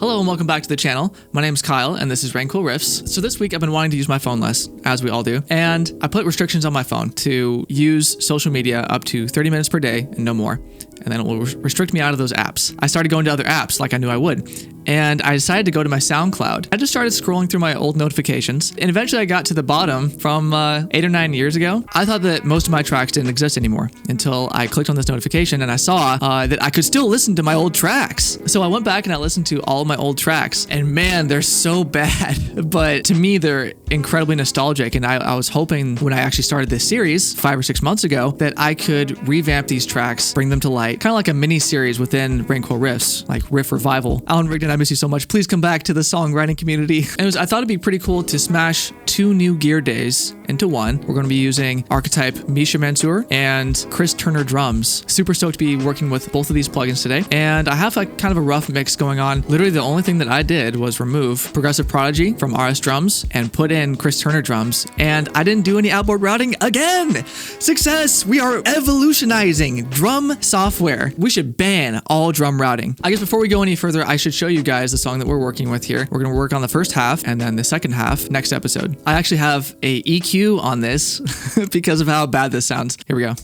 Hello and welcome back to the channel. My name's Kyle and this is Rainquill Riffs. So this week I've been wanting to use my phone less, as we all do, and I put restrictions on my phone to use social media up to 30 minutes per day and no more. And then it will restrict me out of those apps. I started going to other apps like I knew I would. And I decided to go to my Soundcloud. I just started scrolling through my old notifications, and eventually I got to the bottom from 8 or 9 years ago. I thought that most of my tracks didn't exist anymore until I clicked on this notification and I saw that I could still listen to my old tracks. So I went back and I listened to all of my old tracks, and man, they're so bad. But to me, they're incredibly nostalgic, and I was hoping when I actually started this series 5 or 6 months ago that I could revamp these tracks, bring them to light, kind of like a mini series within Rainquill Riffs, like Riff Revival. Alan Rigdon, I miss you so much. Please come back to the songwriting community. And I thought it'd be pretty cool to smash 2 new gear days into one. We're going to be using Archetype Misha and Chris Turner drums. Super stoked to be working with both of these plugins today. And I have like kind of a rough mix going on. Literally the only thing that I did was remove Progressive Prodigy from RS drums and put in Chris Turner drums. And I didn't do any outboard routing again. Success! We are evolutionizing drum software. We should ban all drum routing. I guess before we go any further, I should show you guys the song that we're working with here. We're going to work on the first half and then the second half next episode. I actually have a EQ on this because of how bad this sounds. Here we go.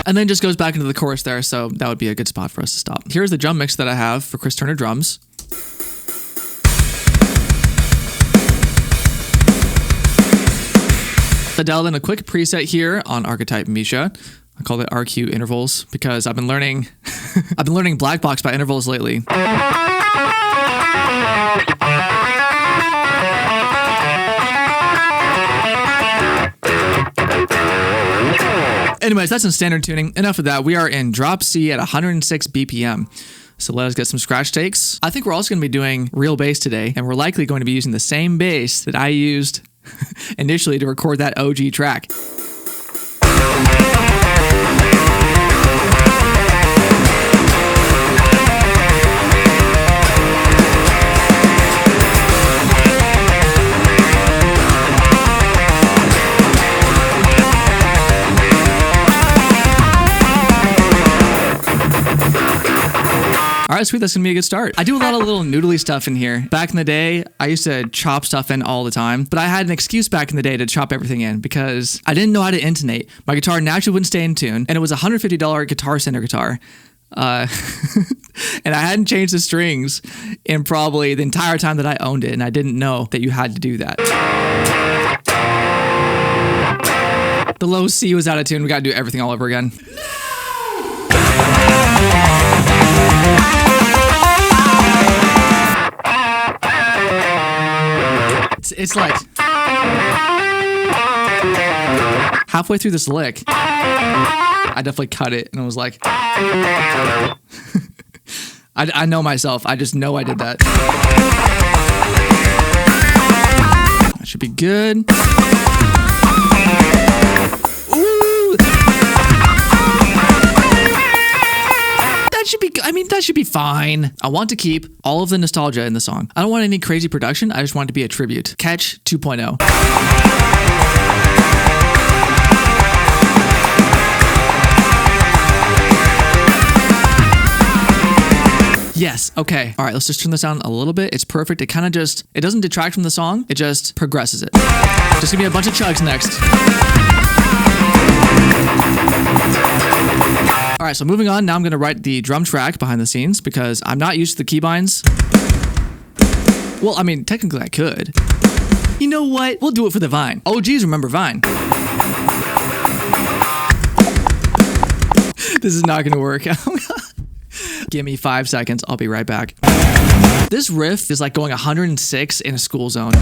And then just goes back into the chorus there, so that would be a good spot for us to stop. Here's the drum mix that I have for Chris Turner drums. I dialed in a quick preset here on Archetype Misha. I call it RQ intervals because I've been learning black box by intervals lately. Anyways, that's in standard tuning. Enough of that. We are in drop C at 106 BPM. So let us get some scratch takes. I think we're also going to be doing real bass today, and we're likely going to be using the same bass that I used initially to record that OG track. All right, sweet, that's gonna be a good start. I do a lot of little noodly stuff in here. Back in the day, I used to chop stuff in all the time, but I had an excuse back in the day to chop everything in because I didn't know how to intonate. My guitar naturally wouldn't stay in tune, and it was a $150 Guitar Center guitar. And I hadn't changed the strings in probably the entire time that I owned it, and I didn't know that you had to do that. The low C was out of tune. We gotta do everything all over again. It's like halfway through this lick, I definitely cut it and I was like, I know myself. I just know I did that. That should be good. Ooh. That should be fine. I want to keep all of the nostalgia in the song. I don't want any crazy production. I just want it to be a tribute. Catch 2.0. Yes, okay. All right, let's just turn this down a little bit. It's perfect. It kind of just, it doesn't detract from the song. It just progresses it. Just give me a bunch of chugs next. All right, so moving on, now I'm going to write the drum track behind the scenes because I'm not used to the keybinds. Well, I mean, technically I could. You know what? We'll do it for the Vine. OGs remember Vine. This is not going to work. Give me 5 seconds. I'll be right back. This riff is like going 106 in a school zone.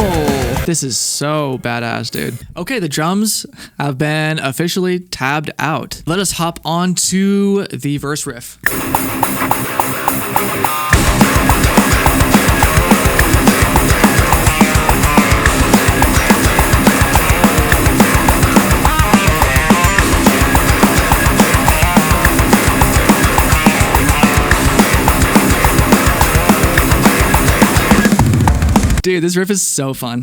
Oh, this is so badass, dude. Okay, the drums have been officially tabbed out. Let us hop on to the verse riff. Dude, this riff is so fun.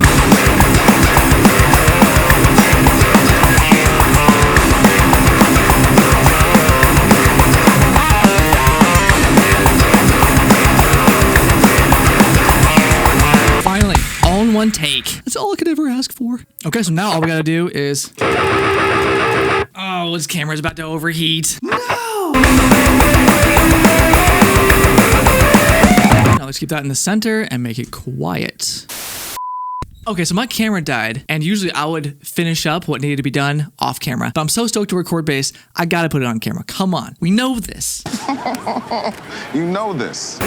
Finally, all in one take. That's all I could ever ask for. Okay, so now all we gotta do is... Oh, this camera's about to overheat. No! Now let's keep that in the center and make it quiet. Okay, so my camera died, and usually I would finish up what needed to be done off camera. But I'm so stoked to record bass, I gotta put it on camera. Come on, we know this. You know this.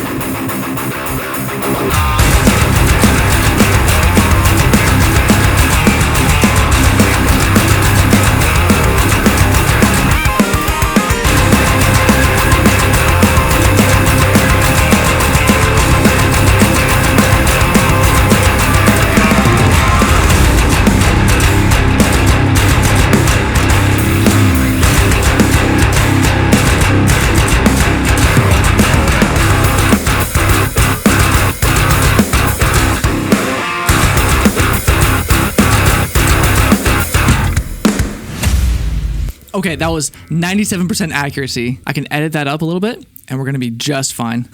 Okay, that was 97% accuracy. I can edit that up a little bit, and we're gonna be just fine.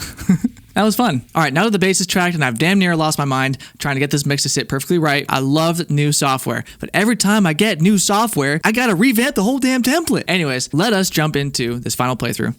That was fun. All right, now that the bass is tracked and I've damn near lost my mind trying to get this mix to sit perfectly right, I love new software. But every time I get new software, I gotta revamp the whole damn template. Anyways, let us jump into this final playthrough.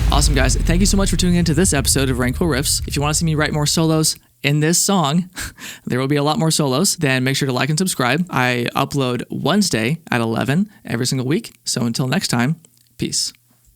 Awesome, guys. Thank you so much for tuning in to this episode of Rainquill Riffs. If you want to see me write more solos in this song, there will be a lot more solos, then make sure to like and subscribe. I upload Wednesday at 11 every single week. So until next time, peace.